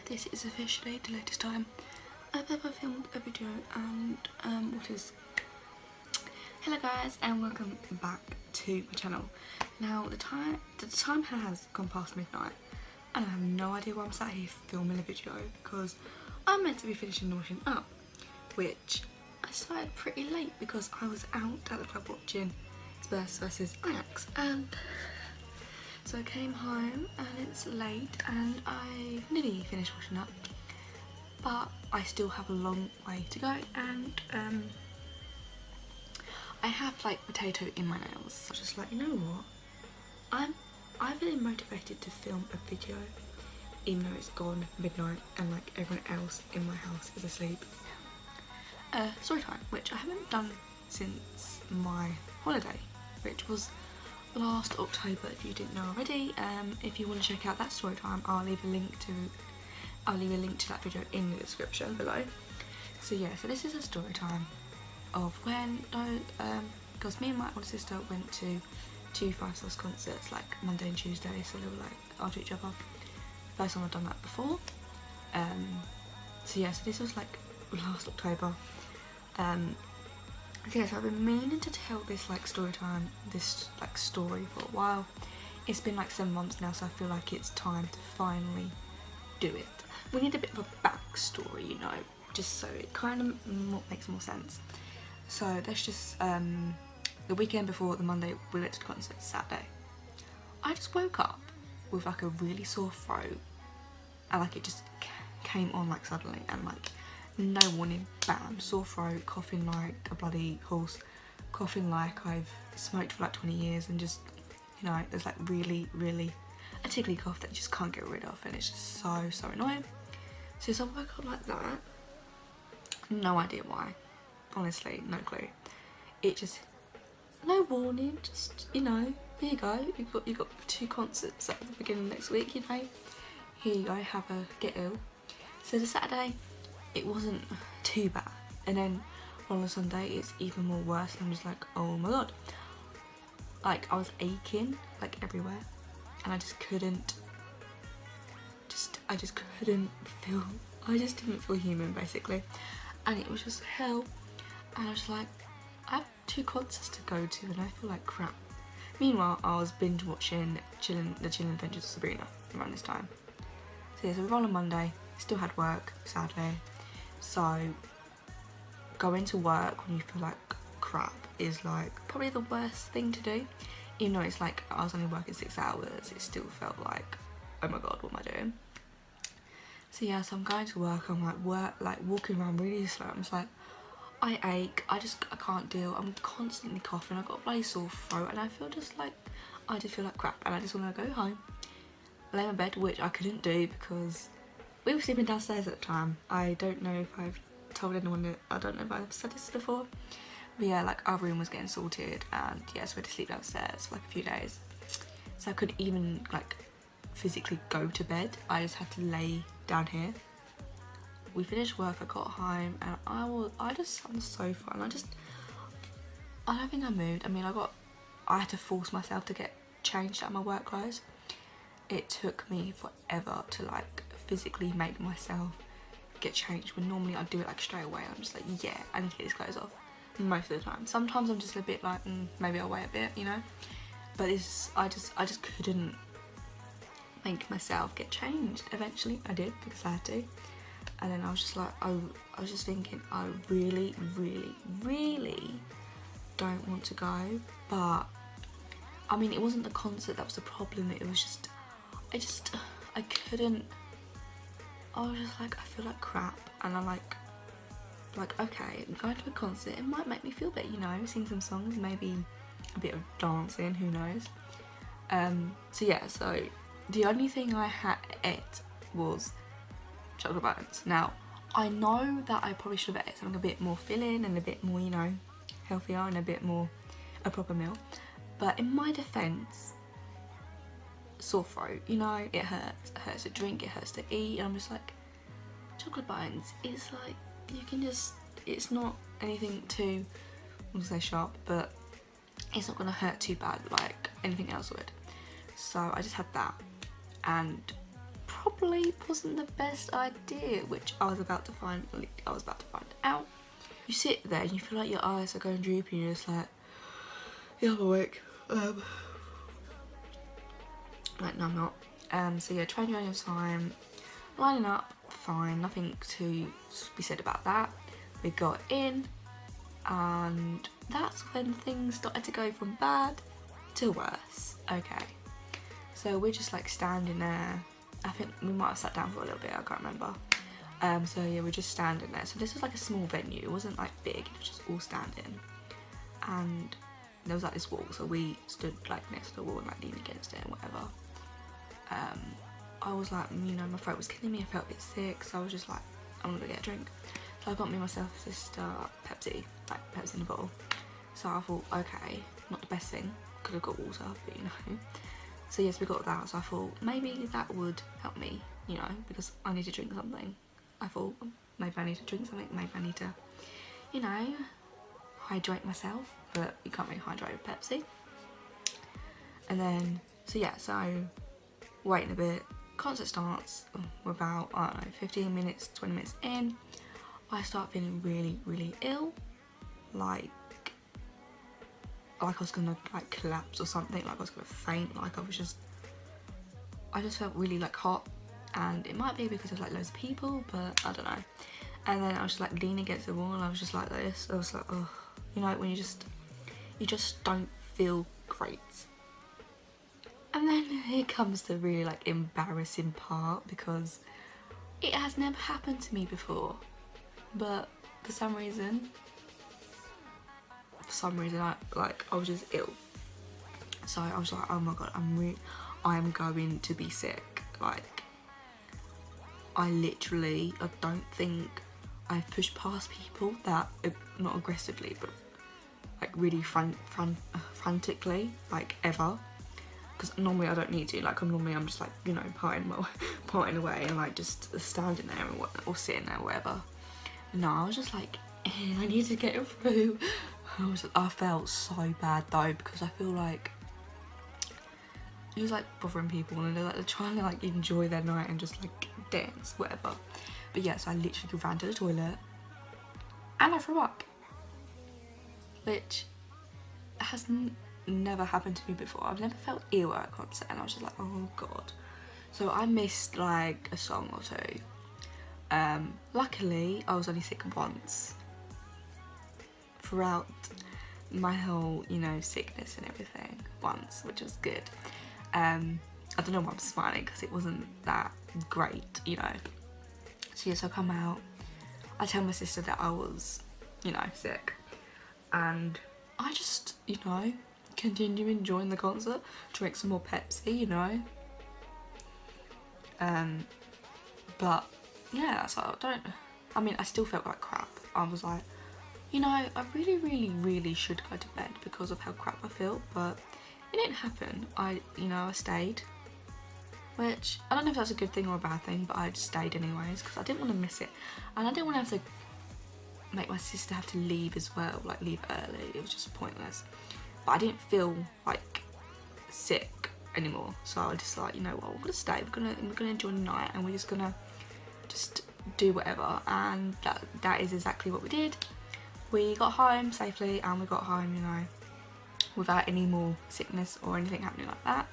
this is officially the latest time I've ever filmed a video, and what is... Hello guys, and welcome back to my channel. Now the time has gone past midnight and I have no idea why I'm sat here filming a video, because I'm meant to be finishing the washing up, which I started pretty late because I was out at the club watching Spurs versus Ajax, and so I came home and it's late and I nearly finished washing up, but I still have a long way to go, and I have like potato in my nails. So I was just like, you know what, I'm really motivated to film a video even though it's gone midnight and like everyone else in my house is asleep. Story time, which I haven't done since my holiday, which was last October, if you didn't know already. If you want to check out that story time, I'll leave a link to that video in the description below. So yeah, so this is a story time of when because me and my older sister went to two 5-star concerts like Monday and Tuesday, so they were like after each other. First time I've done that before. So yeah, so this was like last October. So yeah, so I've been meaning to tell this like story time, this like story for a while. It's been like 7 months now, so I feel like it's time to finally do it. We need a bit of a backstory, you know, just so it kind of makes more sense. So that's just the weekend before the Monday we went to the concert, Saturday. I just woke up with like a really sore throat, and like it just came on like suddenly, and like no warning, bam, sore throat, coughing like a bloody horse, coughing like I've smoked for like 20 years, and just, you know, there's like really a tickly cough that you just can't get rid of, and it's just so annoying. So I woke up like that, no idea why, honestly, no clue. It just, no warning, just, you know, here you go, you got 2 concerts at the beginning of next week, you know, here you go, have a get ill. So the Saturday, it wasn't too bad, and then on the Sunday it's even more worse, and I'm just like, oh my god, like I was aching like everywhere, and I just couldn't feel, I just didn't feel human basically, and it was just hell. And I was just like, I have 2 concerts to go to and I feel like crap. Meanwhile, I was binge watching the Chilling Adventures of Sabrina around this time. So yeah, so we roll on Monday, still had work, sadly. So going to work when you feel like crap is like probably the worst thing to do. Even though it's like I was only working 6 hours, it still felt like, oh my god, what am I doing? So yeah, so I'm going to work, I'm like walking around really slow. I'm just like, I ache, I can't deal, I'm constantly coughing, I've got a bloody sore throat, and I just feel like crap, and I just want to go home, lay in my bed, which I couldn't do because we were sleeping downstairs at the time. I don't know if I've told anyone, I don't know if I've said this before, but yeah, like our room was getting sorted, and yeah, so we had to sleep downstairs for like a few days. So I couldn't even like physically go to bed, I just had to lay down here. We finished work, I got home, and I just sat on the sofa, and I don't think I moved. I mean, I had to force myself to get changed out of my work clothes. It took me forever to like physically make myself get changed, when normally I'd do it like straight away. I'm just like, yeah, I need to get these clothes off most of the time. Sometimes I'm just a bit like, maybe I'll wait a bit, you know, but I just couldn't make myself get changed. Eventually I did, because I had to, and then I was just like, I was just thinking, I really don't want to go. But I mean, it wasn't the concert that was the problem, it was just I couldn't. I was just like, I feel like crap, and I'm like okay, I'm going to a concert, it might make me feel better, you know, sing some songs, maybe a bit of dancing, who knows. So yeah, so the only thing I had ate was chocolate buns. Now I know that I probably should have ate something a bit more filling and a bit more, you know, healthier, and a bit more a proper meal, but in my defense, sore throat, you know, it hurts to drink, it hurts to eat, and I'm just like, chocolate buns, it's like, you can just, it's not anything too, I wouldn't say sharp, but it's not gonna hurt too bad like anything else would. So I just had that, and probably wasn't the best idea, which I was about to find out. You sit there and you feel like your eyes are going droopy and you're just like, yeah, I'm awake. Like, no, I'm not. So yeah, training on your time, lining up, fine, nothing to be said about that. We got in, and that's when things started to go from bad to worse. Okay, so we're just like standing there. I think we might have sat down for a little bit, I can't remember. So yeah, we're just standing there. So this was like a small venue, it wasn't like big, it was just all standing. And there was like this wall, so we stood like next to the wall and like leaned against it and whatever. I was like, you know, my throat was killing me, I felt a bit sick, so I was just like, I'm gonna get a drink. So I got me, myself, sister, Pepsi, like Pepsi in a bottle. So I thought, okay, not the best thing, could have got water, but you know. So yes, we got that, so I thought maybe that would help me, you know, because I need to drink something. I thought maybe I need to drink something, maybe I need to, you know, hydrate myself, but you can't really hydrate with Pepsi. And then, so yeah, so waiting a bit, concert starts, we're about, I don't know, 15 minutes, 20 minutes in, I start feeling really, really ill, like I was gonna like collapse or something, like I was gonna faint, like I just felt really like hot, and it might be because there's like loads of people, but I don't know. And then I was just like leaning against the wall and I was just like this, I was like, oh, you know, when you just don't feel great. And then here comes the really like embarrassing part, because it has never happened to me before, but for some reason I was just ill. So I was like, oh my god, I'm going to be sick. Like, I don't think I've pushed past people that, not aggressively, but like really frantically, like ever. Because normally I don't need to, like I'm just like, you know, parting away and like just standing there and whatnot, or sitting there or whatever. No, I was just like, I need to get it through. I felt so bad though, because I feel like it was like bothering people and they're trying to like enjoy their night and just like dance, whatever. But yeah, so I literally ran to the toilet and I threw up, which has never happened to me before. I've never felt ill at a concert, and I was just like, oh god. So I missed like a song or two. Luckily I was only sick once throughout my whole, you know, sickness and everything, once, which was good. I don't know why I'm smiling, because it wasn't that great, you know. So yes, I come out, I tell my sister that I was, you know, sick, and I just, you know, continue enjoying the concert, drink some more Pepsi, you know. But yeah, so I still felt like crap. I was like, you know, I really should go to bed because of how crap I feel, but it didn't happen. I stayed, which I don't know if that's a good thing or a bad thing, but I just stayed anyways because I didn't want to miss it, and I didn't want to have to make my sister have to leave as well, like leave early. It was just pointless. But I didn't feel like sick anymore, so I was just like, you know what, we're gonna stay. We're gonna enjoy the night, and we're just gonna do whatever. And that is exactly what we did. We got home safely, and we got home, you know, without any more sickness or anything happening like that.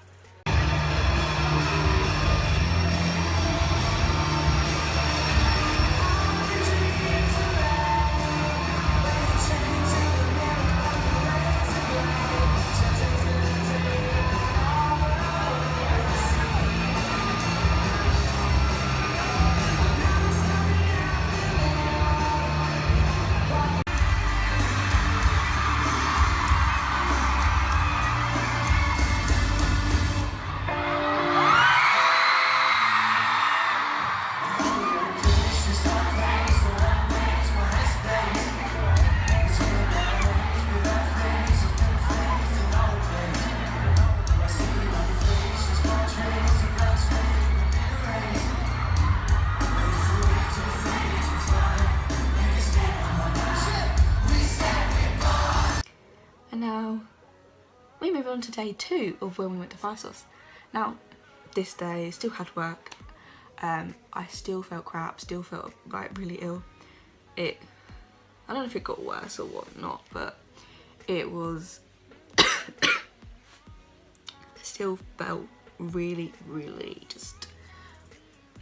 And now we move on to day 2 of when we went to Five Sauce. Now, this day still had work, I still felt crap, still felt like really ill. I don't know if it got worse or whatnot, but it was still felt really just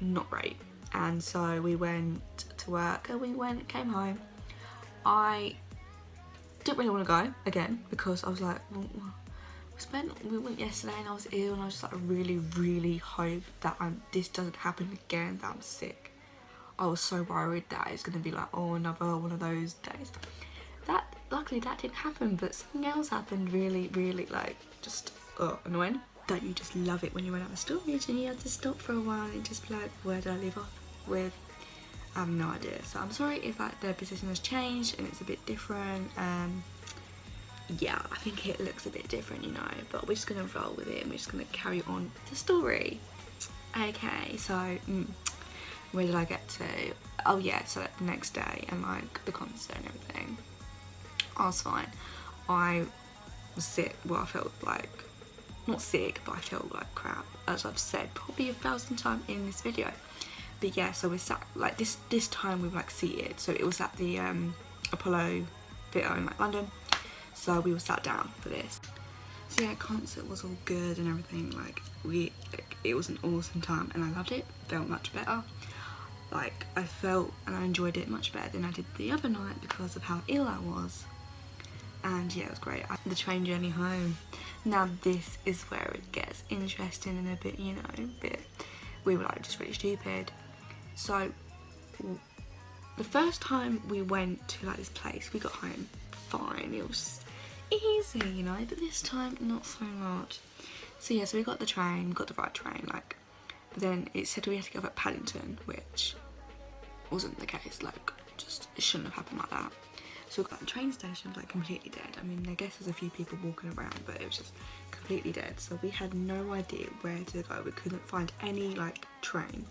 not great. And so we went to work and we came home. I didn't really want to go again because I was like, well, we went yesterday and I was ill, and I was just like, really hope that this doesn't happen again, that I'm sick. I was so worried that it's going to be like, oh, another one of those days. Luckily that didn't happen, but something else happened really like just annoying. Don't you just love it when you run out of storage and you have to stop for a while and just be like, where did I leave off with? I have no idea. So I'm sorry if like their position has changed and it's a bit different. Yeah, I think it looks a bit different, you know, but we're just gonna roll with it and we're just gonna carry on the story. Okay, so where did I get to? Oh yeah, so like, the next day and like the concert and everything, I was fine. I was sick. Well, I felt like not sick, but I felt like crap, as I've said probably 1,000 times in this video. But yeah, so we sat like this time we were like seated, so it was at the Apollo Theatre in like London, so we were sat down for this. So yeah, concert was all good and everything, like it was an awesome time and I loved it. Felt much better, like I felt and I enjoyed it much better than I did the other night because of how ill I was. And yeah, it was great. The train journey home, now this is where it gets interesting and a bit, you know, we were like just really stupid. So the first time we went to like this place, we got home fine, it was easy, you know, but this time not so much. So yeah, so we got the train, got the right train, like, but then it said we had to go up at Paddington, which wasn't the case, like, just it shouldn't have happened like that. So we got the train station like completely dead. I mean, I guess there's a few people walking around, but it was just completely dead. So we had no idea where to go. We couldn't find any like train.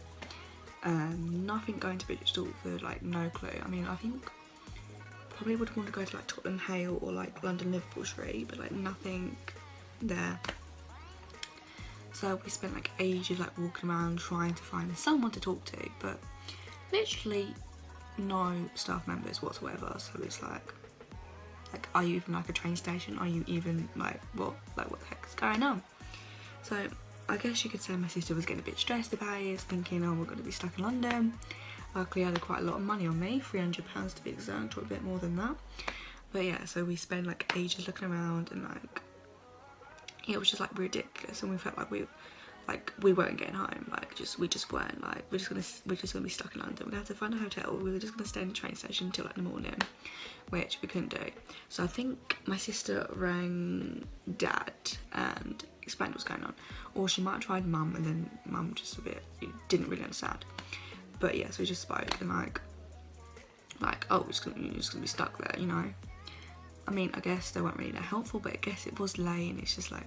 Nothing going to Bristol for like no clue. I mean, I think probably would want to go to like Tottenham Hale or like London Liverpool Street, but like nothing there. So we spent like ages like walking around trying to find someone to talk to, but literally no staff members whatsoever. So it's like are you even like a train station? Are you even like what the heck is going on? So I guess you could say my sister was getting a bit stressed about it, thinking, oh, we're going to be stuck in London. Luckily I had quite a lot of money on me, £300 to be exact, or a bit more than that. But yeah, so we spent like ages looking around and like it was just like ridiculous, and we felt like we weren't getting home, like we just weren't, like we're just gonna be stuck in London. We're gonna have to find a hotel. We were just gonna stay in the train station until like the morning, which we couldn't do. So I think my sister rang Dad and explained what's going on, or she might have tried Mum, and then Mum just didn't really understand. But yeah, so we just spoke and like oh, we're just gonna be stuck there, you know. I mean, I guess they weren't really that helpful, but I guess it was late, and it's just like,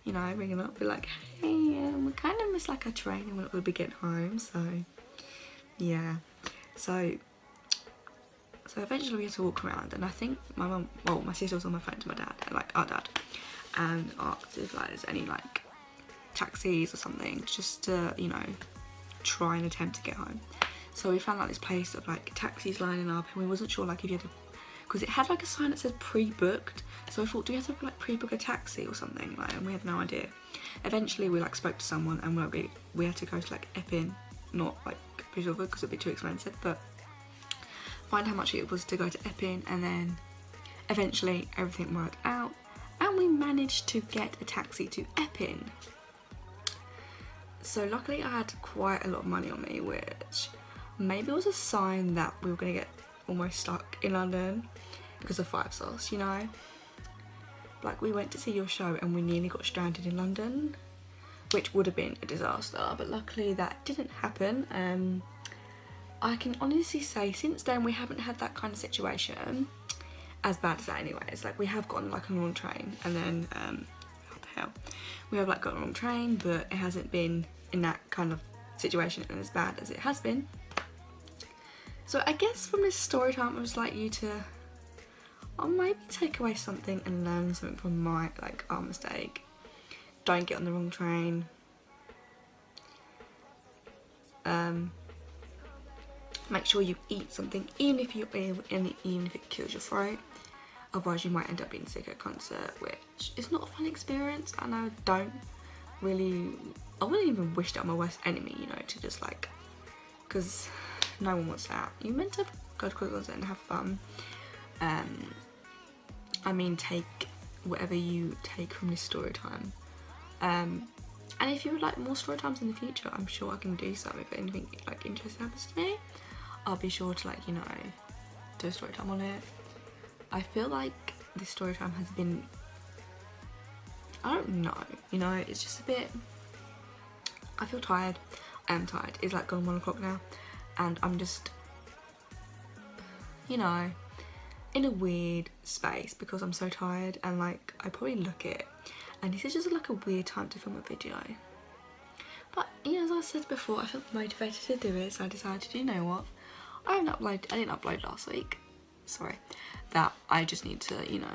you know, ringing up, be like, hey, we kind of missed like our train and we're not going to be getting home, so yeah. So eventually we had to walk around, and I think my sister was on my phone to my dad, like our dad, and asked if like there's any like taxis or something, just to, you know, try and attempt to get home. So we found like this place of like taxis lining up, and we wasn't sure like if you had to, because it had like a sign that said pre-booked, so I thought, do we have to like pre-book a taxi or something, like, and we had no idea. Eventually we like spoke to someone, and we had to go to like Epping, not like Bristol, because it'd be too expensive, but find how much it was to go to Epping, and then eventually everything worked out and we managed to get a taxi to Epping. So luckily I had quite a lot of money on me, which maybe was a sign that we were going to get almost stuck in London because of Five Sauce, you know. Like, we went to see your show and we nearly got stranded in London, which would have been a disaster, but luckily that didn't happen. I can honestly say since then we haven't had that kind of situation, as bad as that anyways. Like, we have gotten like a normal train, and then what the hell, we have like got a normal train, but it hasn't been in that kind of situation and as bad as it has been. So I guess from this story time I would like you to, or maybe take away something and learn something from our mistake. Don't get on the wrong train. make sure you eat something, even if it kills your throat. Otherwise you might end up being sick at a concert, which is not a fun experience, and I wouldn't even wish that on my worst enemy, you know, to just like, because no one wants that. You're meant to go to a concert and have fun. I mean, take whatever you take from this story time. And if you would like more story times in the future, I'm sure I can do some. If anything like interesting happens to me, I'll be sure to, like, you know, do a story time on it. I feel like this story time has been, I don't know, you know, it's just a bit, I feel tired. I am tired. It's like gone 1 o'clock now, and I'm just, you know, in a weird space because I'm so tired, and like I probably look at it and this is just like a weird time to film a video. But you know, as I said before, I felt motivated to do it, so I decided, you know what, I didn't upload last week, sorry, that I just need to, you know,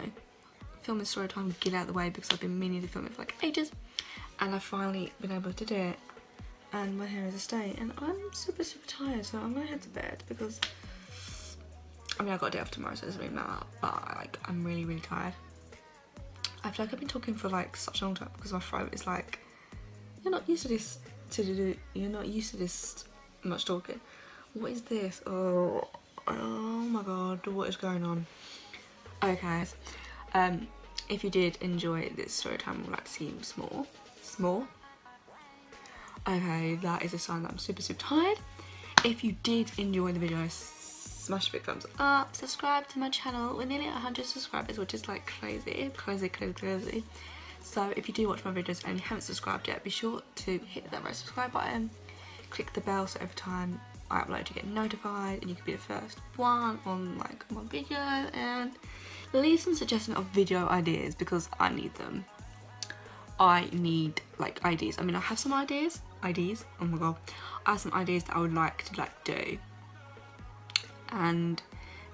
film this story time, get out of the way, because I've been meaning to film it for like ages, and I've finally been able to do it, and my hair is a state, and I'm super tired, so I'm gonna head to bed because, I mean, I've got a day off tomorrow, so it doesn't really matter, but like, I'm really tired. I feel like I've been talking for like such a long time because my throat is like, you're not used to this, you're not used to this much talking. What is this? Oh my god, what is going on? Okay, if you did enjoy this story time, would like to see small. Okay, that is a sign that I'm super tired. If you did enjoy the video, smash a big thumbs up, subscribe to my channel. We're nearly at 100 subscribers, which is like crazy. So if you do watch my videos and you haven't subscribed yet, be sure to hit that red subscribe button, click the bell so every time I upload you get notified and you can be the first one on like my video, and leave some suggestions of video ideas because I need them. I need like ideas. I mean, I have some ideas, oh my god, I have some ideas that I would like to like do. And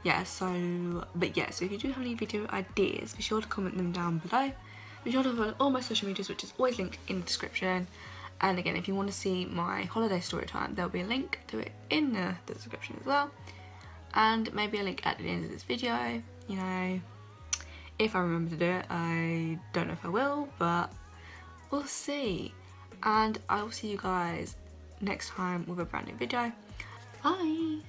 yeah, so if you do have any video ideas, be sure to comment them down below. Be sure to follow all my social medias, which is always linked in the description. And again, if you want to see my holiday story time, there'll be a link to it in the description as well, and maybe a link at the end of this video, you know, if I remember to do it. I don't know if I will, but we'll see. And I will see you guys next time with a brand new video. Bye.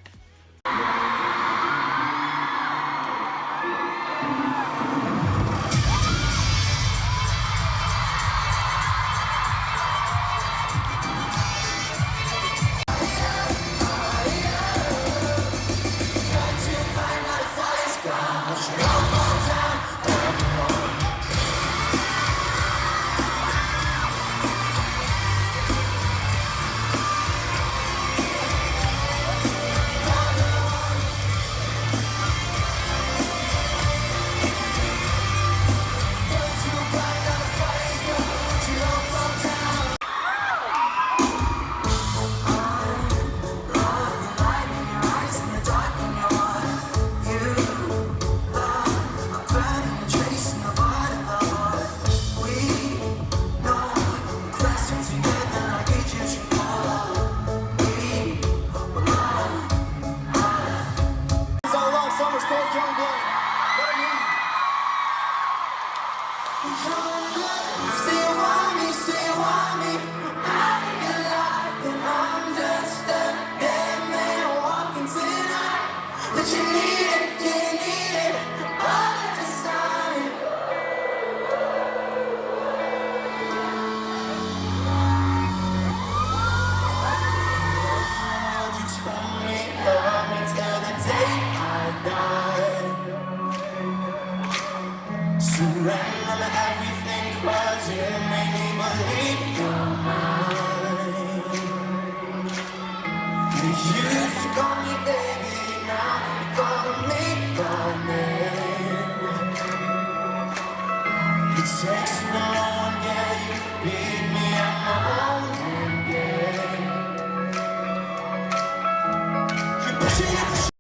Surrender everything, 'cause you make me believe you're mine. You used to call me baby, now you're calling me by name. It takes no one, yeah, you be